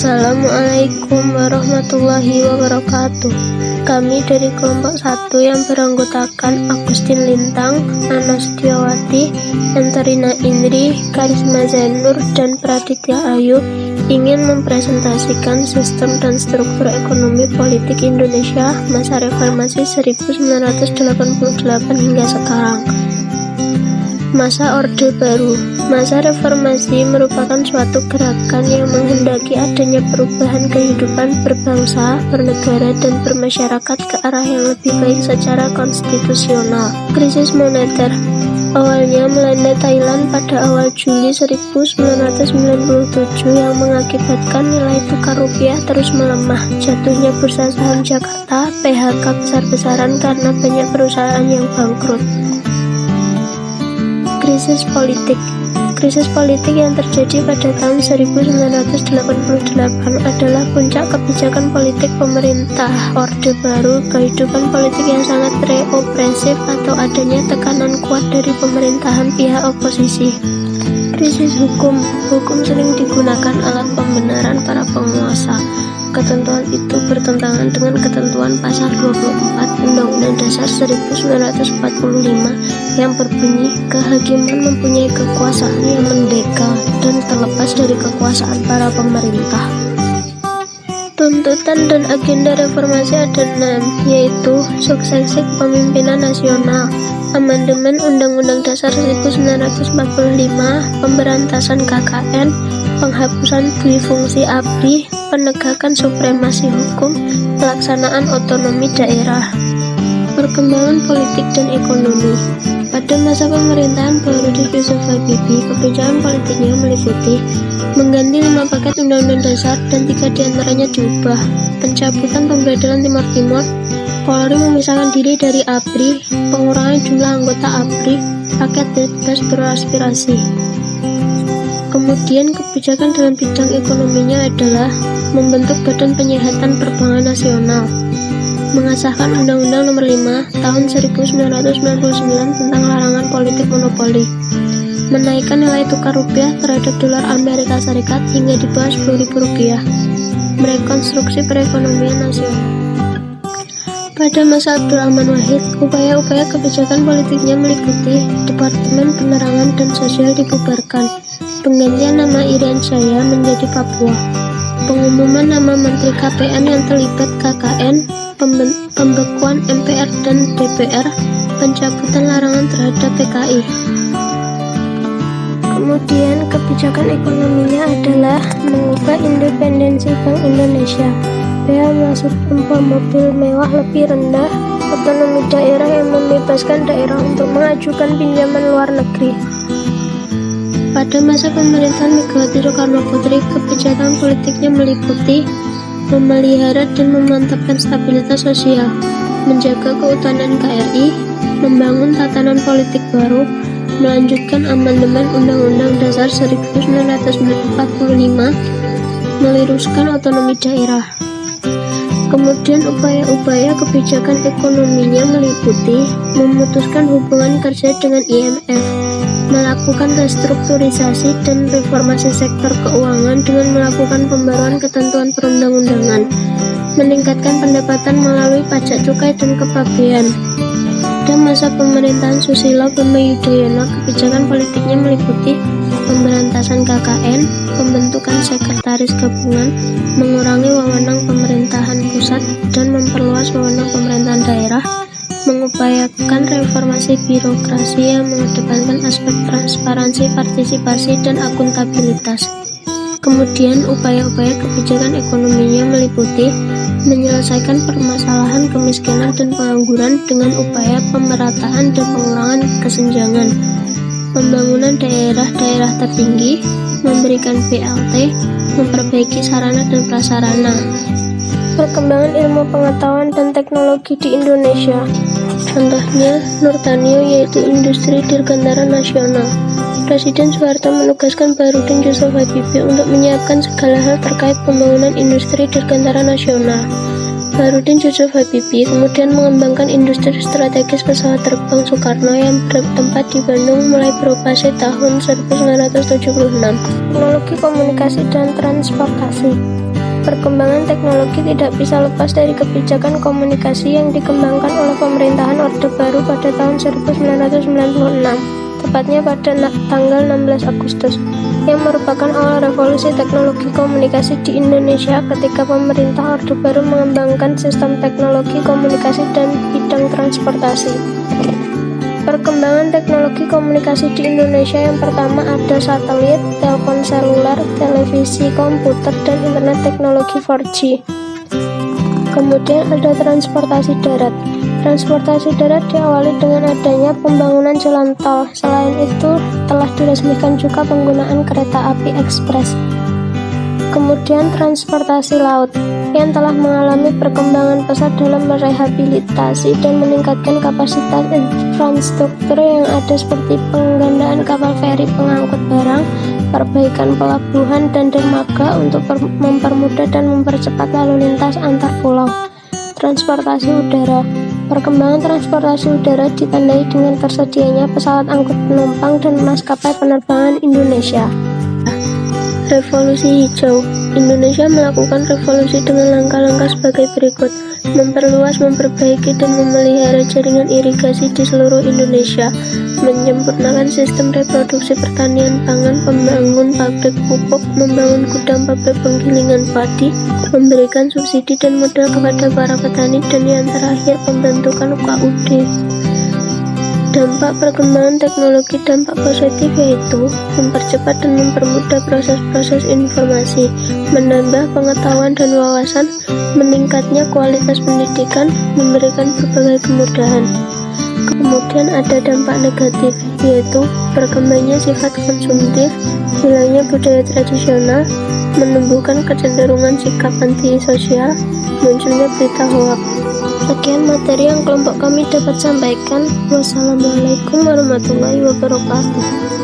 Assalamualaikum warahmatullahi wabarakatuh. Kami dari kelompok 1 yang beranggotakan Agustin Lintang, Ana Setiawati, Enterina Indri, Karisma Zainur, dan Praditya Ayu ingin mempresentasikan sistem dan struktur ekonomi politik Indonesia masa reformasi 1988 hingga sekarang. Masa Orde Baru. Masa reformasi merupakan suatu gerakan yang menghendaki adanya perubahan kehidupan berbangsa, bernegara, dan bermasyarakat ke arah yang lebih baik secara konstitusional. Krisis moneter awalnya melanda Thailand pada awal Juli 1997 yang mengakibatkan nilai tukar rupiah terus melemah. Jatuhnya bursa saham Jakarta, PHK besar-besaran karena banyak perusahaan yang bangkrut. Krisis politik yang terjadi pada tahun 1988 adalah puncak kebijakan politik pemerintah Orde Baru, kehidupan politik yang sangat represif atau adanya tekanan kuat dari pemerintahan pihak oposisi. Krisis hukum sering digunakan alat pembenaran para penguasa. Ketentuan itu bertentangan dengan ketentuan pasal 24 Undang-Undang Dasar 1945 yang berbunyi kehakiman mempunyai kekuasaan yang mendeka dan terlepas dari kekuasaan para pemerintah. Tuntutan dan agenda reformasi ada 6, yaitu suksesi kepemimpinan nasional, amandemen Undang-Undang Dasar 1945, pemberantasan KKN, penghapusan duifungsi ABRI, penegakan supremasi hukum, pelaksanaan otonomi daerah. Perkembangan politik dan ekonomi. Pada masa pemerintahan Bahrudin Yusuf Habibie, kebijakan politiknya meliputi mengganti 5 paket undang-undang dasar dan 3 diantaranya diubah, pencabutan pembedalan Timur Timur, Polri memisahkan diri dari ABRI, pengurangan jumlah anggota ABRI, rakyat bebas beraspirasi. Kemudian kebijakan dalam bidang ekonominya adalah membentuk Badan Penyihatan Perbankan Nasional, mengesahkan Undang-Undang Nomor 5 Tahun 1999 tentang larangan politik monopoli, menaikkan nilai tukar rupiah terhadap dolar Amerika Serikat hingga di bawah Rp10.000, merekonstruksi perekonomian nasional. Pada masa Abdurrahman Wahid, upaya-upaya kebijakan politiknya meliputi Departemen Penerangan dan Sosial dibubarkan, penggantian nama Irian Jaya menjadi Papua, pengumuman nama Menteri KPN yang terlibat KKN, pembekuan MPR dan DPR, pencabutan larangan terhadap PKI. Kemudian kebijakan ekonominya adalah mengubah independensi Bank Indonesia, bea masuk impor mobil mewah lebih rendah, otonomi daerah yang membebaskan daerah untuk mengajukan pinjaman luar negeri. Pada masa pemerintahan Megawati Soekarno Putri, kebijakan politiknya meliputi memelihara dan memantapkan stabilitas sosial, menjaga keutuhan NKRI, membangun tatanan politik baru, melanjutkan amandemen Undang-Undang Dasar 1945, meluruskan otonomi daerah. Kemudian upaya-upaya kebijakan ekonominya meliputi memutuskan hubungan kerja dengan IMF, melakukan restrukturisasi dan reformasi sektor keuangan dengan melakukan pembaruan ketentuan perundang-undangan, meningkatkan pendapatan melalui pajak cukai dan kepabean. Pada masa pemerintahan Susilo Bambang Yudhoyono, kebijakan politiknya meliputi pemberantasan KKN, pembentukan sekretaris gabungan, mengurangi wewenang pemerintahan pusat dan memperluas wewenang pemerintahan daerah, mengupayakan reformasi birokrasi yang mengedepankan aspek transparansi, partisipasi, dan akuntabilitas. Kemudian upaya-upaya kebijakan ekonominya meliputi menyelesaikan permasalahan kemiskinan dan pengangguran dengan upaya pemerataan dan pengurangan kesenjangan, pembangunan daerah-daerah tertinggi, memberikan BLT, memperbaiki sarana dan prasarana. Perkembangan ilmu pengetahuan dan teknologi di Indonesia. Contohnya Nurtanio, yaitu industri dirgantara nasional. Presiden Soeharto menugaskan Bahrudin Yusuf Habibie untuk menyiapkan segala hal terkait pembangunan industri dirgantara nasional. Bahrudin Yusuf Habibie kemudian mengembangkan industri strategis pesawat terbang Soekarno yang bertempat di Bandung mulai beroperasi tahun 1976. Teknologi komunikasi dan transportasi. Perkembangan teknologi tidak bisa lepas dari kebijakan komunikasi yang dikembangkan oleh pemerintahan Orde Baru pada tahun 1996, tepatnya pada tanggal 16 Agustus, yang merupakan awal revolusi teknologi komunikasi di Indonesia ketika pemerintah Orde Baru mengembangkan sistem teknologi komunikasi dan bidang transportasi. Perkembangan teknologi komunikasi di Indonesia yang pertama ada satelit, telepon seluler, televisi, komputer, dan internet teknologi 4G. Kemudian ada transportasi darat. Transportasi darat diawali dengan adanya pembangunan jalan tol. Selain itu, telah diresmikan juga penggunaan kereta api ekspres. Kemudian transportasi laut yang telah mengalami perkembangan pesat dalam merehabilitasi dan meningkatkan kapasitas infrastruktur yang ada seperti penggandaan kapal feri pengangkut barang, perbaikan pelabuhan dan dermaga untuk mempermudah dan mempercepat lalu lintas antar pulau. Transportasi udara. Perkembangan transportasi udara ditandai dengan tersedianya pesawat angkut penumpang dan maskapai penerbangan Indonesia. Revolusi hijau. Indonesia melakukan revolusi dengan langkah-langkah sebagai berikut: memperluas, memperbaiki, dan memelihara jaringan irigasi di seluruh Indonesia, menyempurnakan sistem reproduksi pertanian pangan, membangun pabrik pupuk, membangun gudang pabrik penggilingan padi, memberikan subsidi dan modal kepada para petani, dan yang terakhir pembentukan KUD. Dampak perkembangan teknologi. Dampak positif yaitu mempercepat dan mempermudah proses-proses informasi, menambah pengetahuan dan wawasan, meningkatnya kualitas pendidikan, memberikan berbagai kemudahan. Kemudian ada dampak negatif, yaitu berkembangnya sifat konsumtif, hilangnya budaya tradisional, menumbuhkan kecenderungan sikap antisosial, munculnya berita hoaks. Sekian materi yang kelompok kami dapat sampaikan. Wassalamualaikum warahmatullahi wabarakatuh.